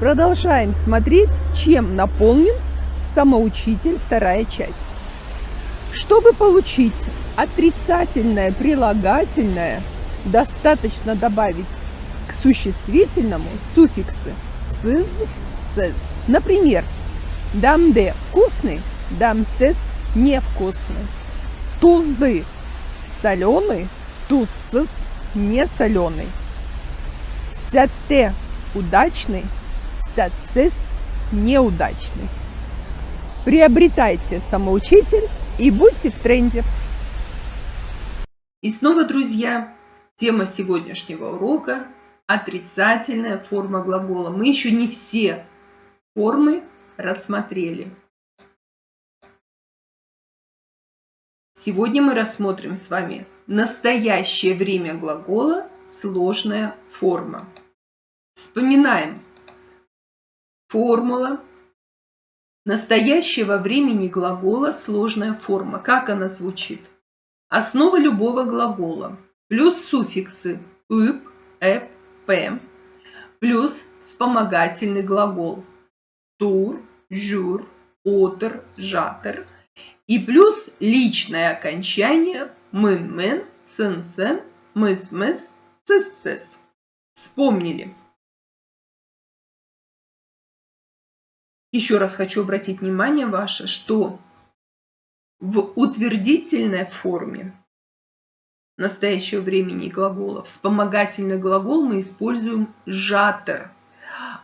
Продолжаем смотреть, чем наполнен самоучитель, вторая часть. Чтобы получить отрицательное прилагательное, достаточно добавить к существительному суффиксы «сыз», «сэз». Например, «дамде» – вкусный, «дамсес» – невкусный. «Тузды» – соленый, «тузсыз» – не соленый. «Сятте» – удачный, «сятсес» – неудачный. Приобретайте самоучитель и будьте в тренде. И снова, друзья, тема сегодняшнего урока – отрицательная форма глагола. Мы еще не все формы рассмотрели. Сегодня мы рассмотрим с вами настоящее время глагола сложная форма. Вспоминаем. Формула настоящего времени глагола сложная форма. Как она звучит? Основа любого глагола плюс суффиксы «ып», «эп», «пэ», плюс вспомогательный глагол «тур», «жюр», «отер», «жатер» и плюс личное окончание «мын-мен», «сын-сен», «мыс-мыс», «сыс-сыс». Вспомнили? Еще раз хочу обратить внимание ваше, что в утвердительной форме настоящего времени глагола вспомогательный глагол мы используем «жатер»,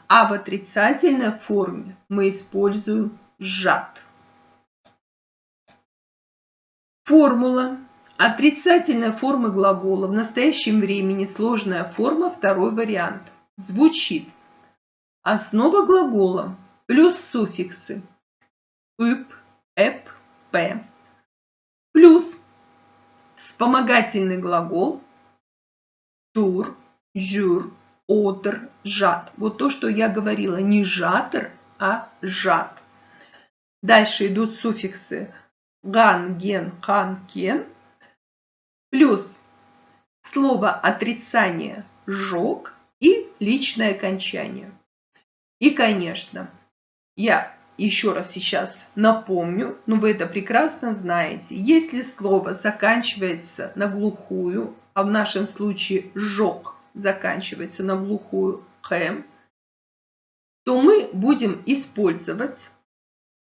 а в отрицательной форме мы используем «жат». Формула отрицательной формы глагола в настоящем времени сложная форма, второй вариант, звучит: основа глагола плюс суффиксы «ып», «эп», «пэ», плюс вспомогательный глагол «тур», «жюр», «отер», «жат». Вот то, что я говорила, не «жатер», а «жат». Дальше идут суффиксы «ган», «ген», «хан», «кен», плюс слово отрицание «жёг» и личное окончание. И, конечно, я еще раз сейчас напомню, но вы это прекрасно знаете. Если слово заканчивается на глухую, а в нашем случае «жёг» заканчивается на глухую «хэм», то мы будем использовать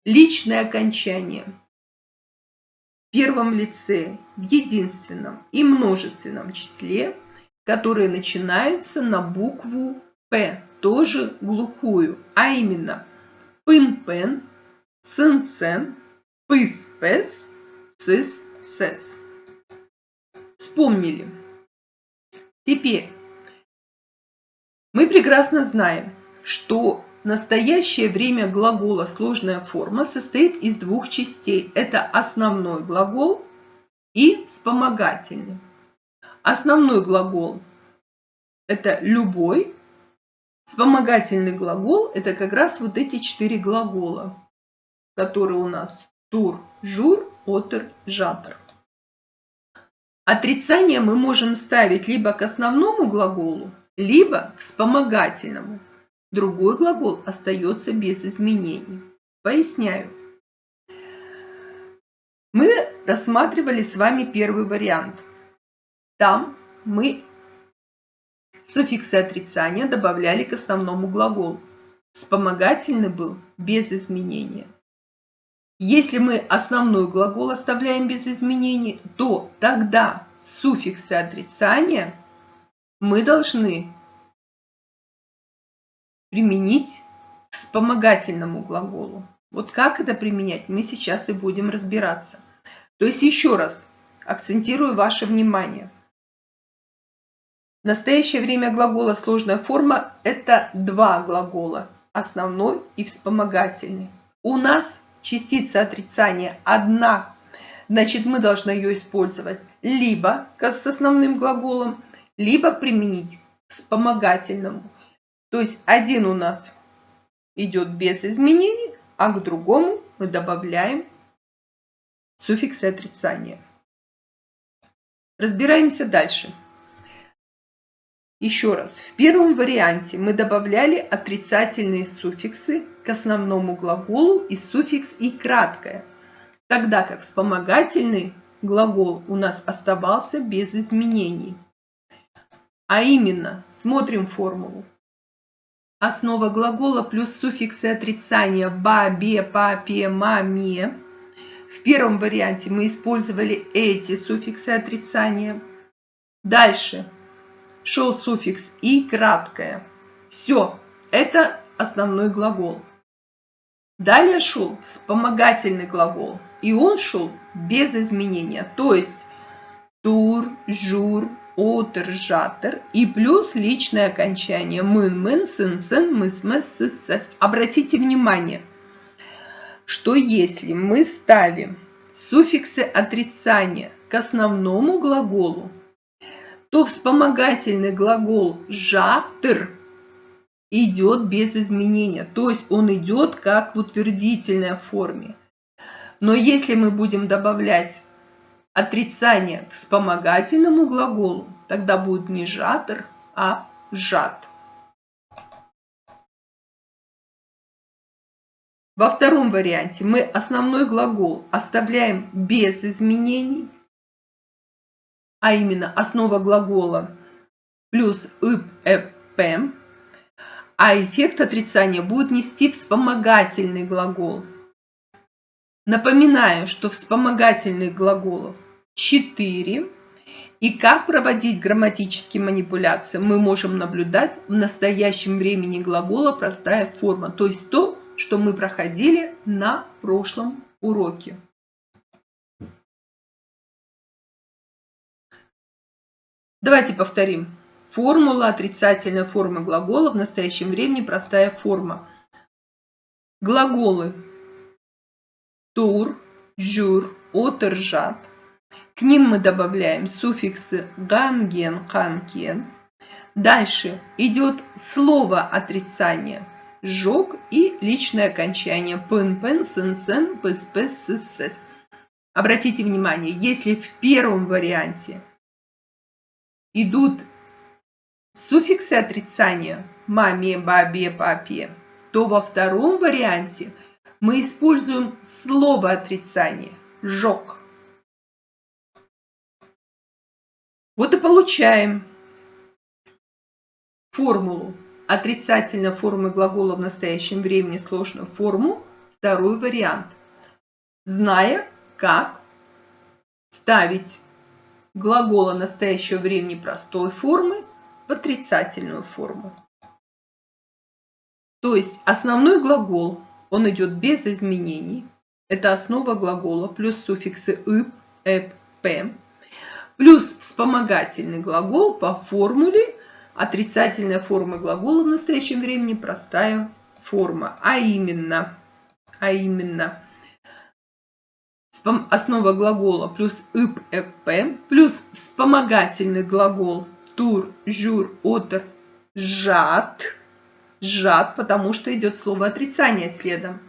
личное окончание в первом лице, в единственном и множественном числе, которые начинаются на букву «п», тоже глухую, а именно «пын-пен», «сын-сен», «пыс-пэс», «сыс-сэс». Вспомнили. Теперь мы прекрасно знаем, что настоящее время глагола сложная форма состоит из двух частей. Это основной глагол и вспомогательный. Основной глагол – это любой. Вспомогательный глагол – это как раз вот эти 4 глагола, которые у нас тур, жур, отер, жатер. Отрицание мы можем ставить либо к основному глаголу, либо к вспомогательному. Другой глагол остается без изменений. Поясняю. Мы рассматривали с вами первый вариант. Там мы суффиксы отрицания добавляли к основному глаголу. Вспомогательный был без изменения. Если мы основной глагол оставляем без изменений, то тогда суффиксы отрицания мы должны применить к вспомогательному глаголу. Вот как это применять, мы сейчас и будем разбираться. То есть еще раз акцентирую ваше внимание. В настоящее время глагола сложная форма – это два глагола, основной и вспомогательный. У нас частица отрицания одна, значит мы должны ее использовать либо с основным глаголом, либо применить к вспомогательному. То есть один у нас идет без изменений, а к другому мы добавляем суффиксы отрицания. Разбираемся дальше. Еще раз, в первом варианте мы добавляли отрицательные суффиксы к основному глаголу и суффикс «и» краткое, тогда как вспомогательный глагол у нас оставался без изменений. А именно, смотрим формулу. Основа глагола плюс суффиксы отрицания ба, бе, па, пе, ма, ме. В первом варианте мы использовали эти суффиксы отрицания. Дальше шел суффикс «и» краткое. Все, это основной глагол. Далее шел вспомогательный глагол, и он шел без изменения, то есть тур, жур, отер, жатер и плюс личное окончание мын, мын, сын, сын, мыс, мыс, сыс, сыс. Обратите внимание, что если мы ставим суффиксы отрицания к основному глаголу, то вспомогательный глагол жатер идет без изменения, то есть он идет как в утвердительной форме. Но если мы будем добавлять отрицание к вспомогательному глаголу, тогда будет не жатер, а жат. Во втором варианте мы основной глагол оставляем без изменений, а именно основа глагола плюс «ып», «эп», «пэм», а эффект отрицания будет нести вспомогательный глагол. Напоминаю, что вспомогательных глаголов 4, и как проводить грамматические манипуляции мы можем наблюдать в настоящем времени глагола простая форма, то есть то, что мы проходили на прошлом уроке. Давайте повторим. Формула отрицательной формы глагола в настоящем времени простая форма. Глаголы тур, жур, отер, жат. К ним мы добавляем суффиксы ган, ген, хан, кен. Дальше идет слово отрицания жог и личное окончание пын, пен, сын, сэн, пыс, пыс, сыс, сэс. Обратите внимание, если в первом варианте идут суффиксы отрицания ма, ме, ба, бе, па, пе, то во втором варианте мы используем слово отрицания жог. Вот и получаем формулу отрицательной формы глагола в настоящем времени сложную форму, второй вариант, зная, как ставить глагола настоящего времени простой формы в отрицательную форму. То есть основной глагол, он идет без изменений. Это основа глагола плюс суффиксы «ып», «эп», «пэм». Плюс вспомогательный глагол по формуле отрицательная форма глагола в настоящем времени простая форма. А именно основа глагола плюс «ып», «эп», «пэм», плюс вспомогательный глагол тур, жур, отер, жат, потому что идет слово отрицание следом.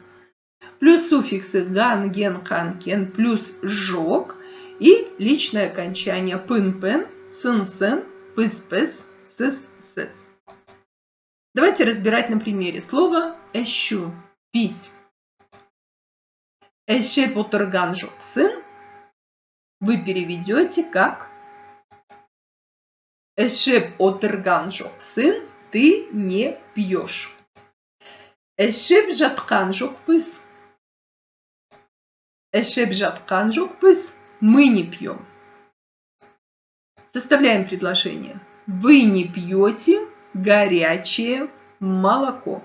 Плюс суффиксы ган, ген, хан, кен, плюс жог и личное окончание пын, пен, сын, сэн, пыс, пыс, сыс, сэс. Давайте разбирать на примере слова эщу, пить. Эще потерган жог сын вы переведете как эше потерган жог сын ты не пьешь. Эше бжаткан жог пыс. Эше бжаткан жог пыс мы не пьем. Составляем предложение. Вы не пьете горячее молоко.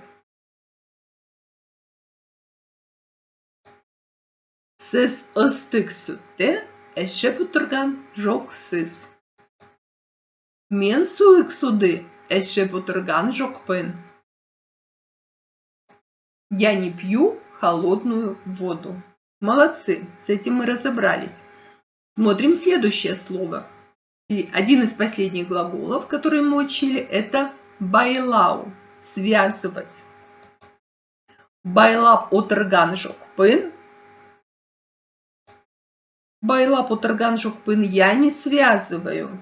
Siz ıslık sütte eşe buturgan joksız. Мен суык суды эше buturgan жокпын. Я не пью холодную воду. Молодцы, с этим мы разобрались. Смотрим следующее слово. Один из последних глаголов, которые мы учили, это байлау, связывать. Байлап отырган жокпын. Байлап отырган жокпын я не связываю.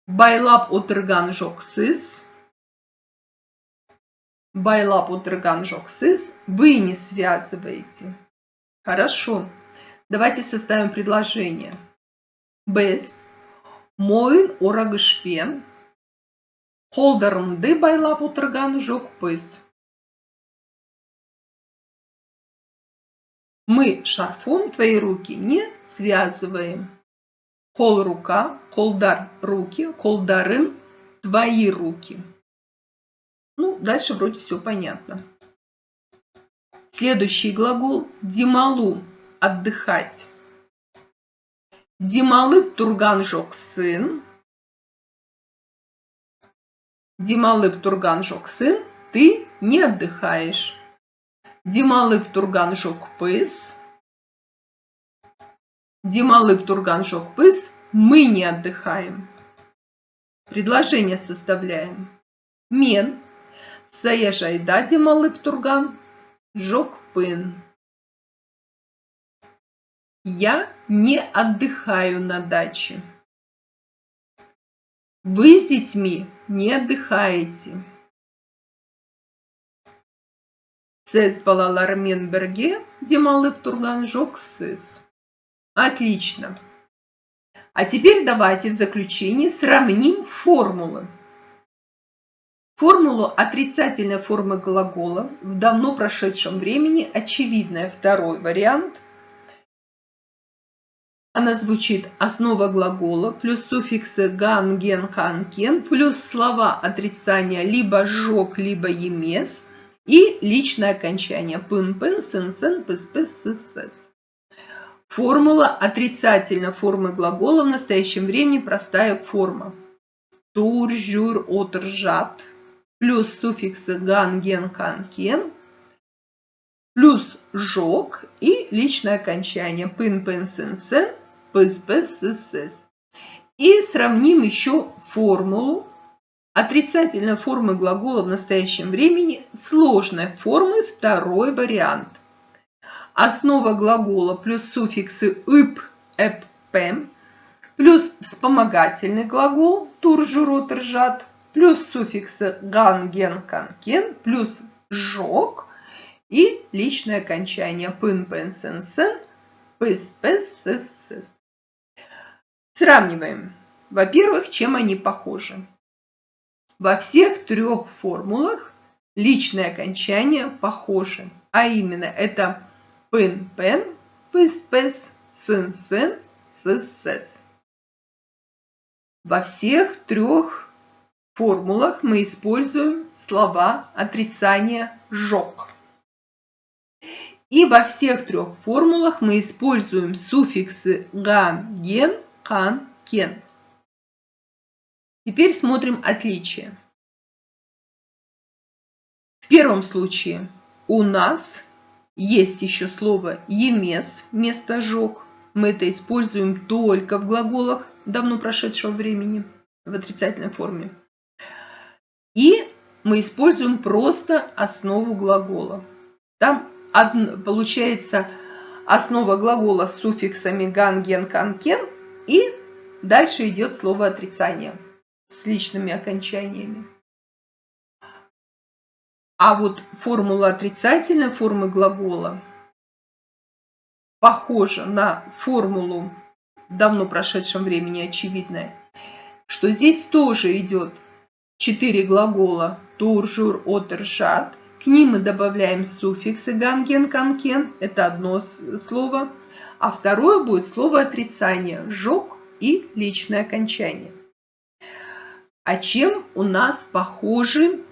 Байлап отырган жоқсыз. Байлап отырган жоқсыз. Вы не связываете. Хорошо. Давайте составим предложение. Без мойын орагышпен қолдарымды байлап отырган жоқпыз. Мы шарфом твои руки не связываем. Қол рука, қолдар руки, қолдарын твои руки. Ну, дальше вроде все понятно. Следующий глагол демалу – отдыхать. Демалып турган жоқсын. Демалып турган жоқсын, ты не отдыхаешь. Демалып турган жоқпыз. Демалып турган жоқпыз, мы не отдыхаем. Предложение составляем. Мен саяжайда демалып турган жоқпын. Я не отдыхаю на даче. Вы с детьми не отдыхаете. Сіз балалармен бірге демалып турган жоқсыз. Отлично. А теперь давайте в заключении сравним формулы. Формулу отрицательной формы глагола в давно прошедшем времени очевидная. Второй вариант. Она звучит основа глагола плюс суффиксы ган, ген, хан, кен плюс слова отрицания либо жок, либо емес и личное окончание пын, пын, сын, сын, пыс, пыс, сыс, сыс. Формула отрицательной формы глагола в настоящем времени простая форма. Тур, жюр, отр, жат плюс суффиксы ган, ген, хан, кен плюс жок и личное окончание пын, пын, сын, сын, пыс, пыс, сыс, сыс. И сравним еще формулу отрицательной формы глагола в настоящем времени с сложной формой второй вариант. Основа глагола плюс суффиксы ып, эп, пэм плюс вспомогательный глагол тур, жур, отр, жат плюс суффиксы ган, ген, кан, кен плюс жок и личное окончание пын, пэн, сэн, сэн, пыс, пэс, сыс, сыс. Сравниваем. Во-первых, чем они похожи? Во всех трех формулах личные окончания похожи. А именно это пын, пэн, пыс, пэс, сын, сын, сыс, сэс. Во всех трех формулах мы используем слова отрицания жок. И во всех трех формулах мы используем суффиксы ган, ген, кан, кен. Теперь смотрим отличия. В первом случае у нас есть еще слово емес вместо жок. Мы это используем только в глаголах давно прошедшего времени в отрицательной форме. И мы используем просто основу глагола. Там получается основа глагола с суффиксами ган, ген, кан, кен. И дальше идет слово отрицания с личными окончаниями. А вот формула отрицательной формы глагола похожа на формулу в давно прошедшем времени очевидная, что здесь тоже идет 4 глагола тур, жур, отр, жат. К ним мы добавляем суффиксы ган, ген, кан, кен. Это одно слово. А второе будет слово отрицания жок и личное окончание. А чем у нас похожи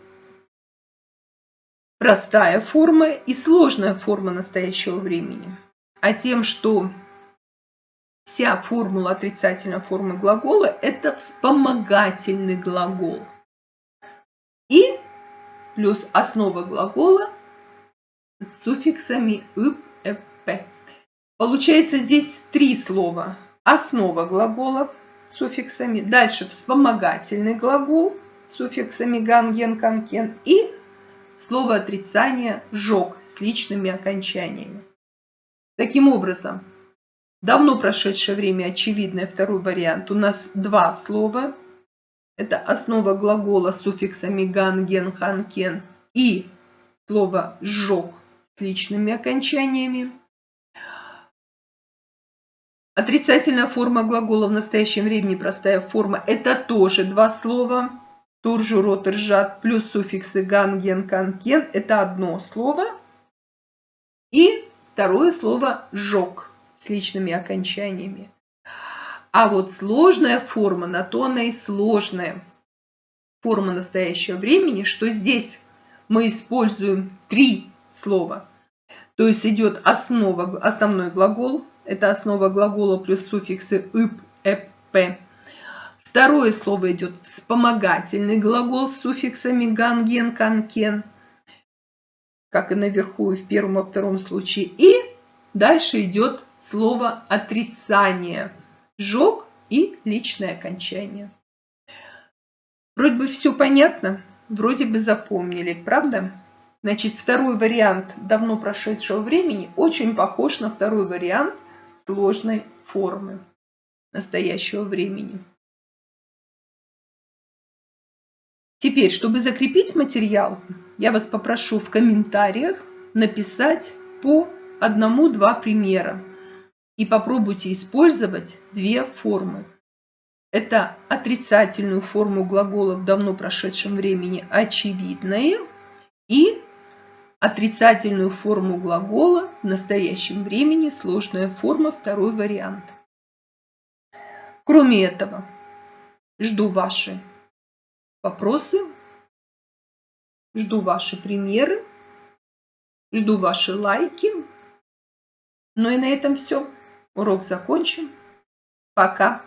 простая форма и сложная форма настоящего времени? А тем, что вся формула отрицательной формы глагола – это вспомогательный глагол. И плюс основа глагола с суффиксами «ып», «эп», «п». Получается здесь 3 слова. Основа глагола с суффиксами. Дальше вспомогательный глагол с суффиксами ган, ген, кан, кен. И слово отрицания жок с личными окончаниями. Таким образом, давно прошедшее время очевидный второй вариант. У нас 2 слова Это основа глагола с суффиксами ган, ген, хан, кен и слово «сжег» с личными окончаниями. Отрицательная форма глагола в настоящем времени, простая форма, это тоже два слова. Туржу, рот, ржат, плюс суффиксы ган, ген, кан, кен, это одно слово. И второе слово «сжег» с личными окончаниями. А вот сложная форма, на то она и сложная форма настоящего времени, что здесь мы используем три слова. То есть идет основной глагол, это основа глагола плюс суффиксы «ып», «эп», «п». Второе слово идет вспомогательный глагол с суффиксами ган, ген, кан, кен, как и наверху и в первом и втором случае. И дальше идет слово отрицание, «жег» и личное окончание. Вроде бы все понятно, вроде бы запомнили, правда? Значит, второй вариант давно прошедшего времени очень похож на второй вариант сложной формы настоящего времени. Теперь, чтобы закрепить материал, я вас попрошу в комментариях написать по 1-2 примера и попробуйте использовать две формы. Это отрицательную форму глагола в давно прошедшем времени «очевидное» и отрицательную форму глагола в настоящем времени сложная форма, второй вариант. Кроме этого, жду ваши вопросы, жду ваши примеры, жду ваши лайки. Ну и на этом все. Урок закончен. Пока.